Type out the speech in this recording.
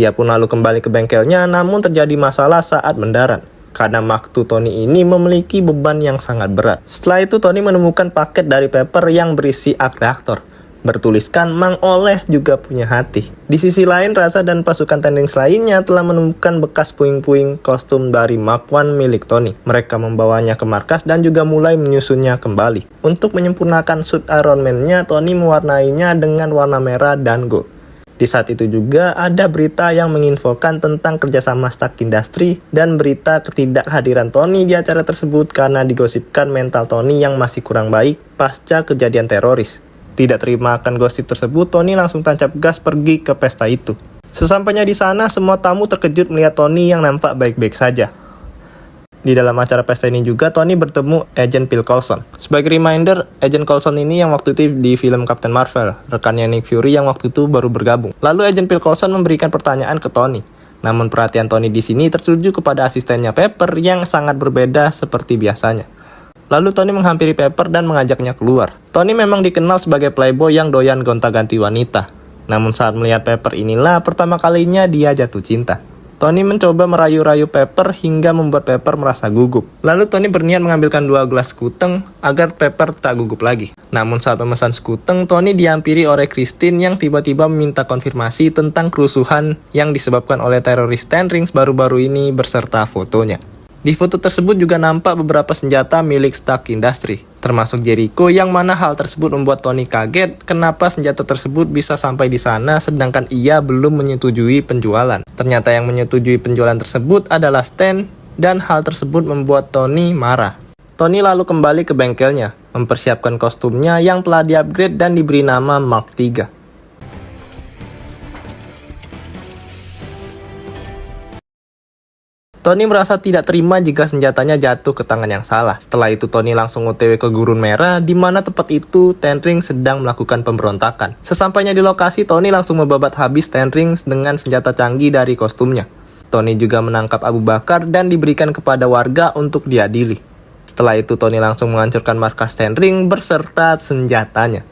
Ia pun lalu kembali ke bengkelnya, namun terjadi masalah saat mendarat. Karena waktu Tony ini memiliki beban yang sangat berat. Setelah itu Tony menemukan paket dari Pepper yang berisi arc reaktor. Bertuliskan Mang Oleh juga punya hati. Di sisi lain, Raza dan pasukan Tenrings lainnya telah menemukan bekas puing-puing kostum dari Mark I milik Tony. Mereka membawanya ke markas dan juga mulai menyusunnya kembali. Untuk menyempurnakan suit Iron Man-nya, Tony mewarnainya dengan warna merah dan gold. Di saat itu juga ada berita yang menginfokan tentang kerjasama Stark Industries dan berita ketidakhadiran Tony di acara tersebut karena digosipkan mental Tony yang masih kurang baik pasca kejadian teroris. Tidak terima akan gosip tersebut, Tony langsung tancap gas pergi ke pesta itu. Sesampainya di sana, semua tamu terkejut melihat Tony yang nampak baik-baik saja. Di dalam acara pesta ini juga, Tony bertemu Agent Phil Coulson. Sebagai reminder, Agent Coulson ini yang waktu itu di film Captain Marvel, rekannya Nick Fury yang waktu itu baru bergabung. Lalu Agent Phil Coulson memberikan pertanyaan ke Tony. Namun perhatian Tony di sini tertuju kepada asistennya Pepper yang sangat berbeda seperti biasanya. Lalu Tony menghampiri Pepper dan mengajaknya keluar. Tony memang dikenal sebagai playboy yang doyan gonta-ganti wanita. Namun saat melihat Pepper inilah pertama kalinya dia jatuh cinta. Tony mencoba merayu-rayu Pepper hingga membuat Pepper merasa gugup. Lalu Tony berniat mengambilkan 2 gelas sekuteng agar Pepper tak gugup lagi. Namun saat memesan sekuteng, Tony dihampiri oleh Christine yang tiba-tiba meminta konfirmasi tentang kerusuhan yang disebabkan oleh teroris Tenrings baru-baru ini beserta fotonya. Di foto tersebut juga nampak beberapa senjata milik Stark Industries, termasuk Jericho, yang mana hal tersebut membuat Tony kaget kenapa senjata tersebut bisa sampai di sana sedangkan ia belum menyetujui penjualan. Ternyata yang menyetujui penjualan tersebut adalah Stan, dan hal tersebut membuat Tony marah. Tony lalu kembali ke bengkelnya, mempersiapkan kostumnya yang telah di-upgrade dan diberi nama Mark III. Tony merasa tidak terima jika senjatanya jatuh ke tangan yang salah. Setelah itu Tony langsung OTW ke Gurun Merah, di mana tempat itu Tenrings sedang melakukan pemberontakan. Sesampainya di lokasi, Tony langsung membabat habis Tenrings dengan senjata canggih dari kostumnya. Tony juga menangkap Abu Bakar dan diberikan kepada warga untuk diadili. Setelah itu Tony langsung menghancurkan markas Tenrings berserta senjatanya.